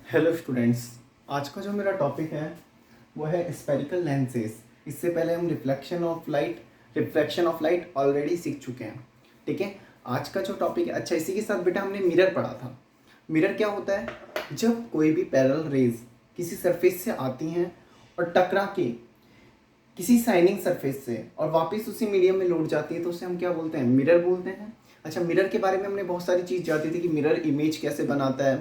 Hello students, आज का जो मेरा टॉपिक है वो है स्पेरिकल लेंसेज। इससे पहले हम रिफ्लेक्शन ऑफ लाइट ऑलरेडी सीख चुके हैं। ठीक है, आज का जो टॉपिक है, अच्छा इसी के साथ बेटा हमने मिरर पढ़ा था। मिरर क्या होता है? जब कोई भी पैरेलल रेज किसी सरफेस से आती हैं और टकरा के किसी शाइनिंग सरफेस से और वापस उसी मीडियम में लौट जाती है तो उसे हम क्या बोलते हैं? मिरर बोलते हैं। अच्छा, मिरर के बारे में हमने बहुत सारी चीज़ जानती थी कि मिरर इमेज कैसे बनाता है।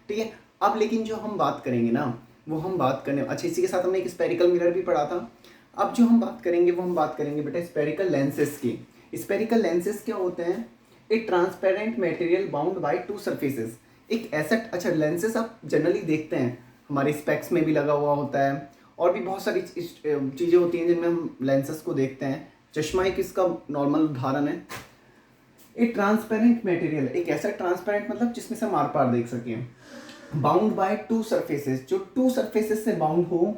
ठीक है, अब लेकिन जो हम बात करेंगे ना, वो हम बात करने, अच्छा इसी के साथ हमने एक स्पेरिकल मिरर भी पढ़ा था। अब जो हम बात करेंगे वो हम बात करेंगे बेटा स्पेरिकल लेंसेज की। स्पेरिकल लेंसेज क्या होते हैं? एक transparent material bound by two surfaces. एक ऐसा, अच्छा लेंसेज आप जनरली देखते हैं हमारे स्पेक्स में भी लगा हुआ होता है और भी बहुत सारी चीज़ें होती हैं जिनमें हम लेंसेज को देखते हैं। चश्मा एक इसका नॉर्मल उदाहरण है। एक ट्रांसपेरेंट मटेरियल, एक ऐसा ट्रांसपेरेंट मतलब जिसमें से हम आर पार देख सकें, बाउंड बाय टू सरफेसेस, जो टू सरफेसेस से बाउंड हो,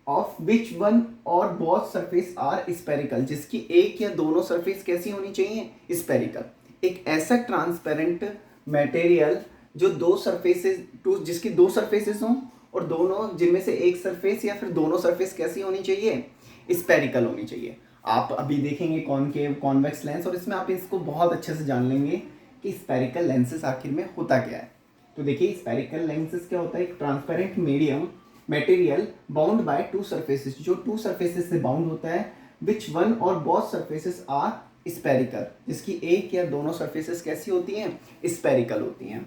ऑफ विच वन और बोथ सरफेस आर स्पेरिकल, जिसकी एक या दोनों सरफेस कैसी होनी चाहिए? स्पेरिकल। एक ऐसा ट्रांसपेरेंट मटेरियल जो दो सरफेसेस, टू जिसकी दो सरफेसेस हों और दोनों जिनमें से एक सरफेस या फिर दोनों सरफेस कैसी होनी चाहिए? स्पेरिकल होनी चाहिए। आप अभी देखेंगे कॉनकेव कॉन्वेक्स लेंस और इसमें आप इसको बहुत अच्छे से जान लेंगे कि स्पेरिकल लेंसेस आखिर में होता क्या है। तो देखिए स्पेरिकल लेंसेज क्या होता है? एक transparent medium material bound by two surfaces, जो टू सरफेसेस से बाउंड होता है, विच वन और बोथ सरफेसेस आर स्पेरिकल, जिसकी एक या दोनों सरफेसेस कैसी होती हैं? स्पेरिकल होती हैं।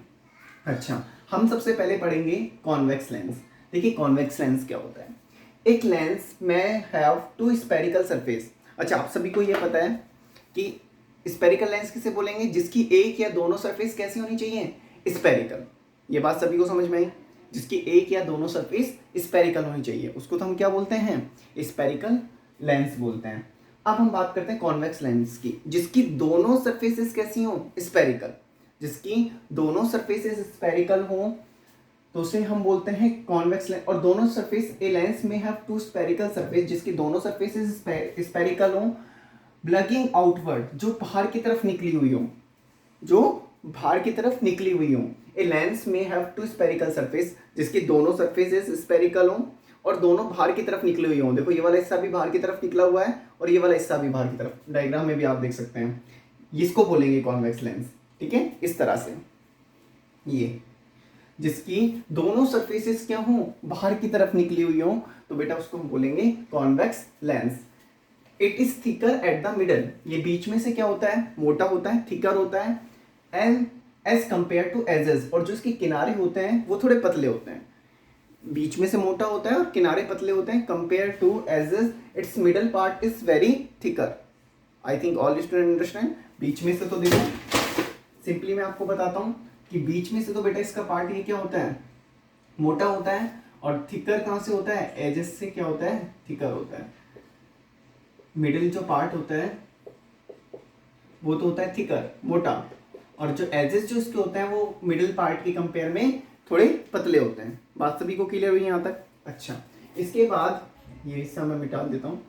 अच्छा, हम सबसे पहले पढ़ेंगे कॉन्वेक्स लेंस। देखिए कॉन्वेक्स लेंस क्या होता है? एक लेंस में हैव टू स्पेरिकल सरफेस। अच्छा, आप सभी को यह पता है कि स्पेरिकल लेंस किसे बोलेंगे? जिसकी एक या दोनों सरफेस कैसी होनी चाहिए? स्पेरिकल। ये बात सभी को समझ में आई? जिसकी एक या दोनों सरफेस स्पेरिकल होनी चाहिए उसको तो हम क्या बोलते हैं? स्पेरिकल लेंस बोलते हैं। अब हम बात करते हैं कॉन्वेक्स लेंस की, जिसकी दोनों सरफेसेस कैसी हों? स्पेरिकल। जिसकी दोनों सरफेसेस स्पेरिकल हों तो उसे हम बोलते हैं कॉन्वेक्स लेंस। और दोनों सरफेस, ए लेंस में हैव टू स्पेरिकल सरफेस, जिसकी दोनों सरफेसेस स्पेरिकल हों, ब्लगिंग आउटवर्ड, जो बाहर की तरफ निकली हुई हो, जो बाहर की तरफ निकली हुई हो। ए लेंस में हैव टू स्पेरिकल सरफेस, जिसकी दोनों सरफेसेस स्पेरिकल हों और दोनों बाहर की तरफ निकली हुई हों। देखो ये वाला हिस्सा भी बाहर की तरफ निकला हुआ है और ये वाला हिस्सा भी बाहर की तरफ, डायग्राम में भी आप देख सकते हैं। इसको बोलेंगे कॉन्वेक्स लेंस। ठीक है, इस तरह से ये, जिसकी दोनों सरफेसेस क्या हों? बाहर की तरफ निकली हुई हों, तो बेटा उसको हम बोलेंगे convex lens. It is thicker at the middle, ये बीच में से क्या होता है? मोटा होता है, थिकर होता है। And as compare to edges, और जो इसके किनारे होते हैं वो थोड़े पतले होते हैं। बीच में से मोटा होता है और किनारे पतले होते हैं। Compare to edges its middle part is very thicker. I think all student understand. बीच में से तो देखो, सिंपली मैं आपको बताता हूँ कि बीच में से तो बेटा इसका पार्ट ये क्या होता है? मोटा होता है। और थिकर कहाँ से होता है? एजेस से क्या होता है? थिकर होता है। मिडिल जो पार्ट होता है वो तो होता है थिकर, मोटा, और जो एजेस जो इसके होते हैं वो मिडिल पार्ट के कंपेयर में थोड़े पतले होते हैं। बात सभी को क्लियर हुई यहाँ तक? अच्छा, इसके बाद ये हिस्सा मैं मिटा देता हूँ।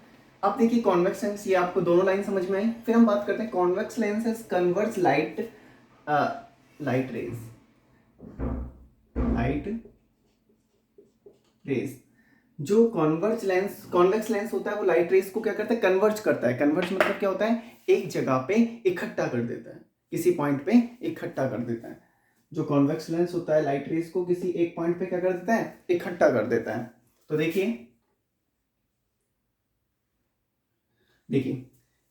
अब देखिए कॉन्वेक्स लेंस, ये आपको दोनों लाइन समझ में आई। फिर हम बात करते हैं convex lenses converts light rays. जो कॉन्वेक्स लेंस होता है वो लाइट रेज को क्या करता है? कन्वर्ज करता है। कन्वर्ज मतलब क्या होता है? एक जगह पे इकट्ठा कर देता है, किसी पॉइंट पे इकट्ठा कर देता है। जो कॉन्वेक्स लेंस होता है लाइट रेज को किसी एक पॉइंट पे क्या कर देता है? इकट्ठा कर देता है। तो देखिए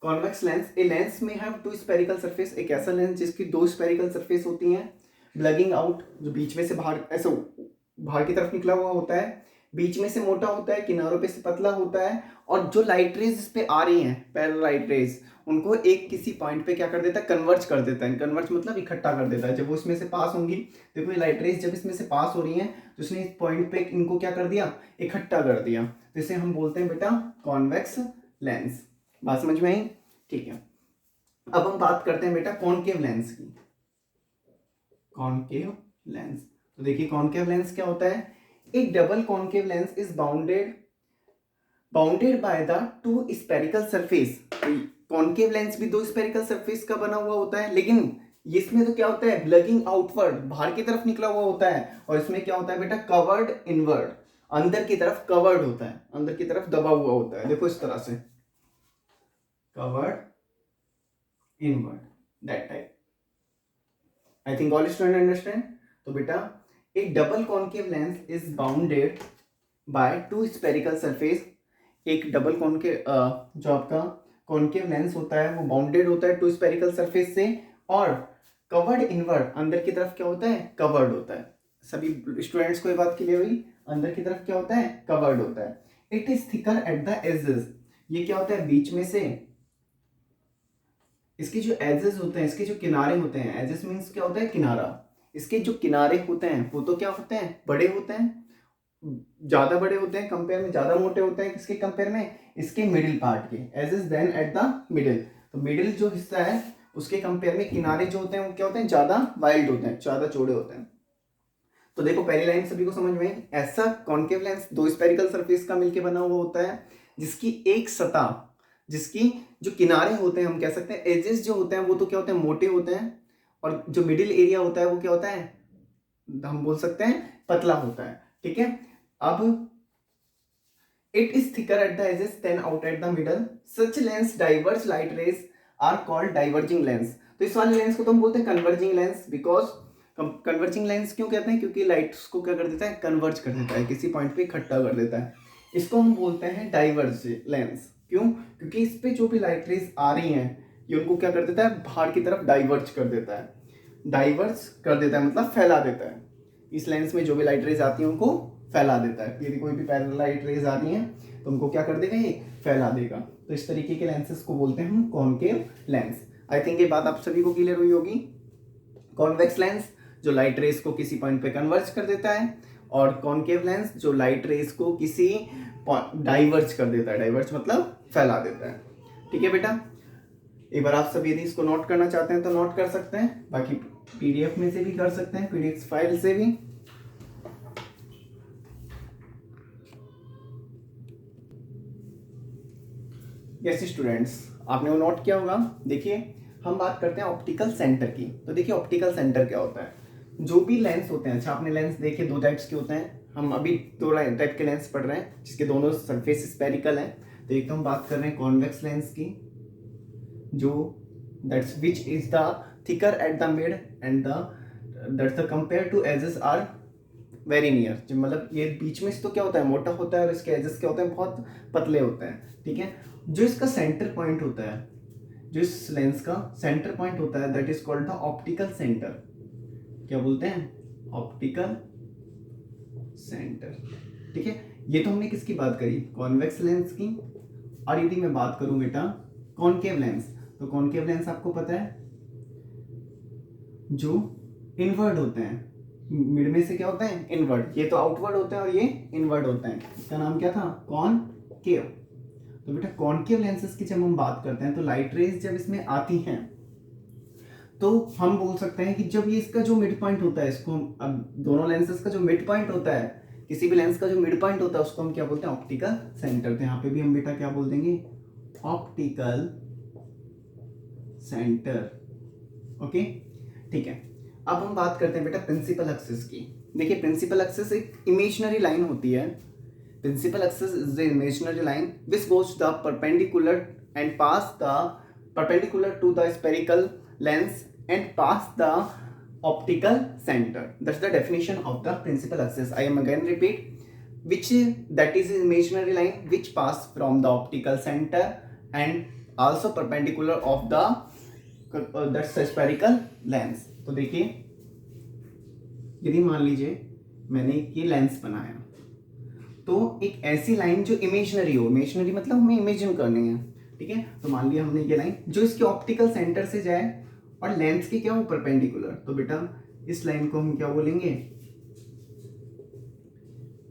कॉन्वेक्स लेंस, ए लेंस में हैव टू स्पेरिकल सरफेस, एक ऐसा लेंस जिसकी दो स्पेरिकल सरफेस होती हैं। ब्लगिंग आउट, जो बीच में से बाहर ऐसे बाहर की तरफ निकला हुआ होता है, बीच में से मोटा होता है, किनारों पे से पतला होता है। और जो लाइट रेज इस पे आ रही हैं, पैरेलल लाइट रेज, उनको एक किसी पॉइंट पे क्या कर देता है? कन्वर्ज कर देता है। कन्वर्ज मतलब इकट्ठा कर देता है। जब वो इसमें से पास होंगी, देखो ये लाइट रेज जब इसमें से पास हो रही हैं तो इसने इस पॉइंट पे इनको क्या कर दिया? इकट्ठा कर दिया। तो इसे हम बोलते हैं बेटा कॉन्वेक्स लेंस। बात समझ में आई? ठीक है, अब हम बात करते हैं बेटा कॉनकेव लेंस की। कॉनकेव लेंस, तो देखिए कॉनकेव लेंस क्या होता है? एक double concave lens is bounded by the two spherical surface. Concave lens भी दो स्पेरिकल सरफेस का बना हुआ होता है, लेकिन इसमें तो क्या होता है, ब्लगिंग आउटवर्ड, बाहर की तरफ निकला हुआ होता है, और इसमें क्या होता है बेटा, कवर्ड इनवर्ड, अंदर की तरफ कवर्ड होता है, अंदर की तरफ दबा हुआ होता है। देखो इस तरह से, covered inward, that type. I think all student understand. तो बेटा एक double concave lens is bounded by two spherical surface. एक डबल कॉन्केव जो आपका कॉन्केव लेंस होता है वो बाउंडेड होता है टू स्पेरिकल सरफेस से, और कवर्ड इनवर्ड, अंदर की तरफ क्या होता है, कवर्ड होता है। सभी स्टूडेंट्स को ये बात क्लियर हुई, अंदर की तरफ क्या होता है, कवर्ड होता है। It is thicker at the edges, ये क्या होता है, बीच में से इसके जो एजेस होते हैं, इसके जो किनारे होते हैं, एजेस मीन्स क्या होता है, किनारा, इसके जो किनारे होते हैं वो तो क्या होते हैं, बड़े होते हैं, ज्यादा बड़े होते हैं कंपेयर में, ज्यादा मोटे होते हैं किसके कंपेयर में, इसके मिडिल पार्ट के, edges then at the middle. तो मिडिल जो हिस्सा है उसके कंपेयर में किनारे जो होते हैं वो क्या होते हैं, ज्यादा वाइड होते हैं, ज्यादा चौड़े होते हैं। तो देखो पहली लाइन सभी को समझ में, ऐसा कॉन्केव लेंस दो स्पेरिकल सरफेस का मिलकर बना हुआ होता है, जिसकी एक सतह, जिसकी जो किनारे होते हैं, हम कह सकते हैं एजेस जो होते हैं वो तो क्या होते हैं, मोटे होते हैं, और जो मिडिल एरिया होता है वो क्या होता है, हम बोल सकते हैं पतला होता है। ठीक है, अब it is thicker at the edges then out at the middle, such lens diverge light rays are called diverging lens. तो इस वाले लेंस को तो हम बोलते हैं converging lens, because converging lens क्यों कहते हैं, क्योंकि लाइट्स को क्या कर देता है, कन्वर्ज कर देता है, किसी पॉइंट पे इकट्ठा कर देता है। इसको हम बोलते हैं डाइवर्ज लेंस। क्यों, क्योंकि इस पे जो भी लाइट रेज आ रही हैं ये उनको क्या कर देता है, बाहर की तरफ डाइवर्ज कर देता है, डाइवर्ज कर देता है मतलब फैला देता है। इस लेंस में जो भी लाइट रेज आती है उनको फैला देता है। यदि कोई भी पैरेलल लाइट रेज आ रही है तो उनको क्या कर देगा, ये फैला देगा। तो इस तरीके के लेंसेज को बोलते हैं हम कॉनकेव लेंस। आई थिंक ये बात आप सभी को क्लियर हुई होगी। कॉन्वेक्स लेंस जो लाइट रेज को किसी पॉइंट पे कन्वर्ज कर देता है, और कॉनकेव लेंस जो लाइट रेज को किसी डाइवर्ज कर देता है, डाइवर्ज मतलब फैला देता है। ठीक है बेटा, एक बार आप सब यदि इसको नोट करना चाहते हैं तो नोट कर सकते हैं, बाकी पीडीएफ में से भी कर सकते हैं, पीडीएफ फाइल से भी। यस स्टूडेंट्स, आपने वो नोट किया होगा। देखिए हम बात करते हैं ऑप्टिकल सेंटर की। तो देखिए ऑप्टिकल सेंटर क्या होता है, जो भी लेंस होते हैं, अच्छा आपने लेंस देखे दो टाइप्स के होते हैं, हम अभी दो टाइप के लेंस पढ़ रहे हैं जिसके दोनों सरफेस स्पेरिकल हैं। तो एक तो हम बात कर रहे हैं कॉन्वेक्स लेंस की, जो that's which is the thicker at the mid and that's the compare to edges are very near, जो मतलब ये बीच में से तो क्या होता है, मोटा होता है, और इसके एजेस क्या होते हैं, बहुत पतले होते हैं। ठीक है, जो इसका सेंटर पॉइंट होता है, जो इस लेंस का सेंटर पॉइंट होता है, that is called the optical centre. क्या बोलते हैं, ऑप्टिकल सेंटर। ठीक है, ये तो हमने किसकी बात करी, कॉन्वेक्स लेंस की। और यदि मैं बात करूं बेटा कॉनकेव लेंस, तो कॉनकेव लेंस आपको पता है जो इनवर्ड होते हैं, मिड में से क्या होता है, इनवर्ड, ये तो आउटवर्ड होता है और ये इनवर्ड होता है। इसका नाम क्या था, कॉनकेव। तो बेटा कॉनकेव लेंसेज की जब हम बात करते हैं तो लाइट रेज जब इसमें आती हैं तो हम बोल सकते हैं कि जब ये इसका जो मिड पॉइंट होता है, इसको अब दोनों लेंसेज का जो मिड पॉइंट होता है, किसी भी लेंस का जो मिड पॉइंट होता है उसको हम क्या बोलते हैं, ऑप्टिकल सेंटर। तो यहाँ पे भी हम बेटा क्या बोल देंगे, ऑप्टिकल सेंटर। ओके ठीक है, अब हम बात करते हैं बेटा प्रिंसिपल एक्सिस की। देखिए प्रिंसिपल एक्सिस एक इमेजिनरी लाइन होती है। Principal axis is the imaginary line which goes the perpendicular and pass the perpendicular to the spherical lens and pass the optical center. That's the definition of the principal axis. I am again repeat, which that is imaginary line which pass from the optical center and also perpendicular of the that's the spherical lens. तो देखिए यदि मान लीजिए मैंने ये lens बनाया तो एक ऐसी लाइन जो इमेजिनरी हो, इमेजिनरी मतलब हमें इमेजिन करनी है। ठीक है, तो मान लिया हमने ये लाइन जो इसके ऑप्टिकल सेंटर से जाए और लेंस के क्या हो, परपेंडिकुलर। तो बेटा इस लाइन को हम क्या बोलेंगे,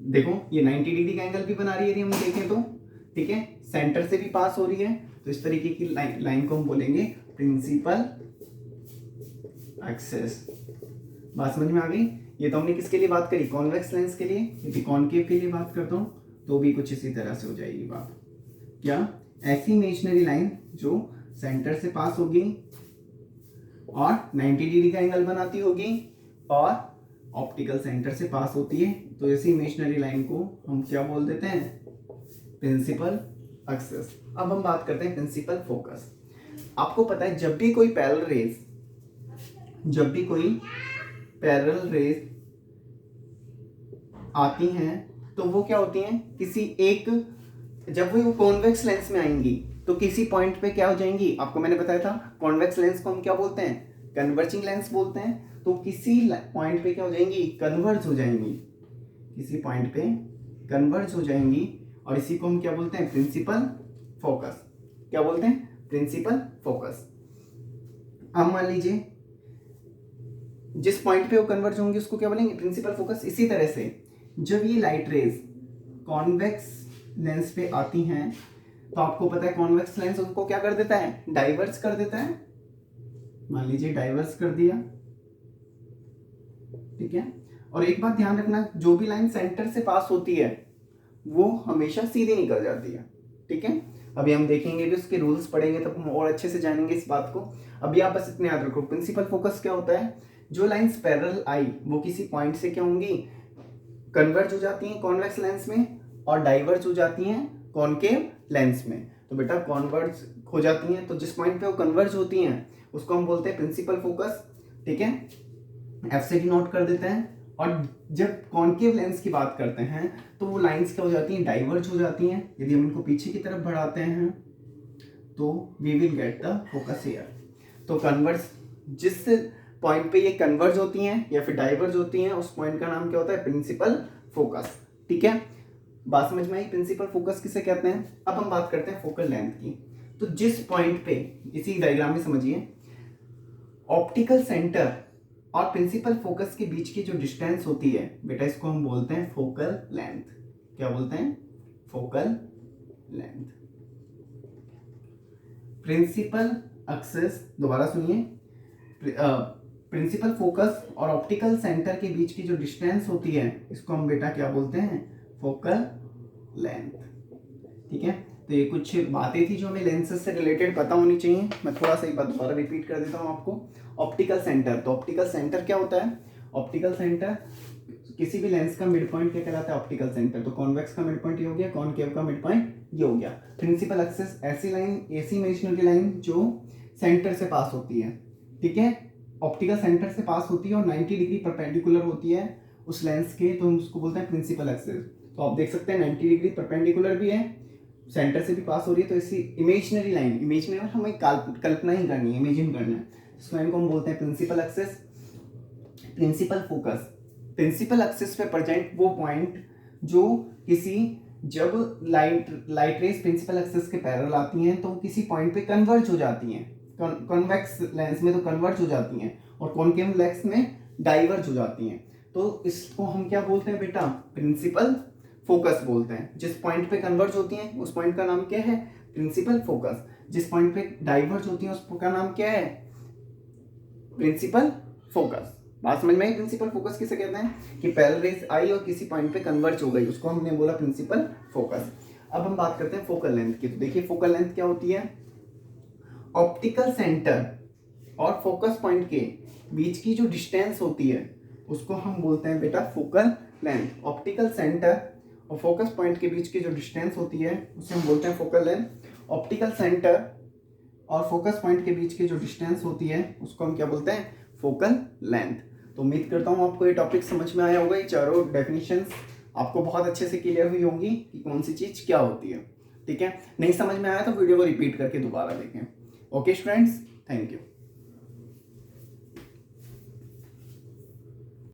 देखो ये 90 डिग्री का एंगल भी बना रही है यदि हम देखें तो। ठीक है, सेंटर से भी पास हो रही है, तो इस तरीके की लाइन को हम बोलेंगे प्रिंसिपल एक्सिस। बात समझ में आ गई। ये तो हमने किसके लिए बात करी, कॉन्वेक्स लेंस के लिए। यदि कॉनकेव के लिए बात करता हूँ तो भी कुछ इसी तरह से हो जाएगी बात। क्या, ऐसी इमेजिनरी लाइन जो सेंटर से पास होगी और 90 डिग्री का एंगल बनाती होगी और ऑप्टिकल सेंटर से पास होती है। तो इसी इमेजिनरी लाइन को हम क्या बोल देते हैं, प्रिंसिपल एक्सिस। अब हम बात करते हैं प्रिंसिपल फोकस। आपको पता है जब भी कोई पैरेलल रेज आती हैं तो वो क्या होती हैं, किसी एक, जब वो कॉन्वेक्स लेंस में आएंगी तो किसी पॉइंट पे क्या हो जाएंगी। आपको मैंने बताया था कॉन्वेक्स लेंस को हम क्या बोलते हैं, कन्वर्जिंग लेंस बोलते हैं। तो किसी पॉइंट पे क्या हो जाएंगी, कन्वर्ज हो जाएंगी, किसी पॉइंट पे कन्वर्ज हो जाएंगी और इसी को हम क्या बोलते हैं, प्रिंसिपल फोकस। क्या बोलते हैं, प्रिंसिपल फोकस। अब मान लीजिए जिस पॉइंट पे वो कन्वर्ज होंगे उसको क्या बोलेंगे, प्रिंसिपल फोकस। इसी तरह से जब ये लाइट रेज कॉन्वेक्स लेंस पे आती हैं तो आपको पता है कॉन्वेक्स लेंस उनको क्या कर देता है, डाइवर्स कर देता है। मान लीजिए डाइवर्स कर दिया, ठीक है। और एक बात ध्यान रखना, जो भी लाइन सेंटर से पास होती है वो हमेशा सीधी निकल जाती है, ठीक है। अभी हम देखेंगे भी, उसके रूल्स पढ़ेंगे तब हम और अच्छे से जानेंगे इस बात को। अभी आप बस इतने याद रखो, प्रिंसिपल फोकस क्या होता है, जो लाइंस पैरेलल आई वो किसी पॉइंट से क्या होंगी, कन्वर्ज हो जाती हैं कॉन्वेक्स लेंस में और डाइवर्ज हो जाती हैं कॉनकेव लेंस में। तो बेटा कॉन्वर्ज हो जाती हैं, तो जिस पॉइंट पे वो कन्वर्ज होती हैं उसको हम बोलते हैं प्रिंसिपल फोकस, ठीक है। एफ से डिनोट कर देते हैं। और जब कॉनकेव लेंस की बात करते हैं तो वो लाइंस क्या हो जाती हैं, डाइवर्ज हो जाती हैं। यदि हम इनको पीछे की तरफ बढ़ाते हैं तो we will get the focus here. तो कन्वर्ज, जिस पॉइंट पे ये कन्वर्ज होती हैं या फिर डाइवर्ज होती हैं उस पॉइंट का नाम क्या होता है, प्रिंसिपल फोकस, ठीक है। बात समझ में आई, प्रिंसिपल फोकस किसे कहते हैं। अब हम बात करते हैं फोकल लेंथ की। तो जिस पॉइंट पे, इसी डायग्राम में समझिए, ऑप्टिकल सेंटर और प्रिंसिपल फोकस के बीच की जो डिस्टेंस होती है बेटा, इसको हम बोलते हैं फोकल लेंथ। क्या बोलते हैं, फोकल लेंथ। प्रिंसिपल एक्सिस, दोबारा सुनिए, प्रिंसिपल फोकस और ऑप्टिकल सेंटर के बीच की जो डिस्टेंस होती है इसको हम बेटा क्या बोलते हैं, फोकल लेंथ, ठीक है। तो ये कुछ बातें थी जो हमें लेंसेज से रिलेटेड पता होनी चाहिए। मैं थोड़ा सा एक बात दोबारा रिपीट कर देता हूँ आपको। ऑप्टिकल सेंटर, तो ऑप्टिकल सेंटर क्या होता है, ऑप्टिकल सेंटर किसी भी लेंस का मिड पॉइंट क्या कहलाता है, ऑप्टिकल सेंटर। तो कॉन्वेक्स का मिड पॉइंट ये हो गया, कॉनकेव का मिड पॉइंट ये हो गया। प्रिंसिपल एक्सिस, ऐसी लाइन, ऐसी इमेजिनरी लाइन जो सेंटर से पास होती है, ठीक है, ऑप्टिकल सेंटर से पास होती है और 90 डिग्री परपेंडिकुलर होती है उस लेंस के, तो हम उसको बोलते हैं प्रिंसिपल एक्सिस। तो आप देख सकते हैं 90 डिग्री परपेंडिकुलर भी है, सेंटर से भी पास हो रही है। तो इसी इमेजिनरी लाइन, इमेजिनरी हमें कल्पना ही करनी है, इमेजिन करना है, इस लाइन को हम बोलते हैं principal axis. Principal focus, principal axis पे प्रेजेंट वो पॉइंट जो किसी, जब लाइट रेज प्रिंसिपल एक्सिस के पैरेलल आती हैं तो किसी पॉइंट पे कन्वर्ज हो जाती हैं। कॉन्वेक्स लेंस में तो कन्वर्ज हो जाती हैं और कॉनकेव लेंस में डाइवर्ज हो जाती हैं। तो इसको हम क्या बोलते हैं बेटा, प्रिंसिपल फोकस बोलते हैं। जिस पॉइंट पे कन्वर्ज होती हैं उस पॉइंट का नाम क्या है, प्रिंसिपल फोकस। जिस पॉइंट पे डाइवर्ज होती है उसका नाम क्या है, प्रिंसिपल फोकस। बात समझ में आई, प्रिंसिपल फोकस किसे कहते हैं कि पैरेलल रेज आई और किसी पॉइंट पे कन्वर्ज हो गई, उसको हमने बोला प्रिंसिपल फोकस। अब हम बात करते हैं फोकल लेंथ की। तो देखिए फोकल लेंथ क्या होती है, ऑप्टिकल सेंटर और फोकस पॉइंट के बीच की जो डिस्टेंस होती है उसको हम बोलते हैं बेटा फोकल लेंथ। ऑप्टिकल सेंटर और फोकस पॉइंट के बीच की जो डिस्टेंस होती है उसे हम बोलते हैं फोकल लेंथ। ऑप्टिकल सेंटर और फोकस पॉइंट के बीच की जो डिस्टेंस होती है उसको हम क्या बोलते हैं, फोकल लेंथ। तो उम्मीद करता हूँ आपको ये टॉपिक समझ में आया होगा। ये चारों डेफिनेशंस आपको बहुत अच्छे से क्लियर हुई होंगी कि कौन सी चीज़ क्या होती है, ठीक है। नहीं समझ में आया तो वीडियो को रिपीट करके दोबारा देखें। Okay students, thank you.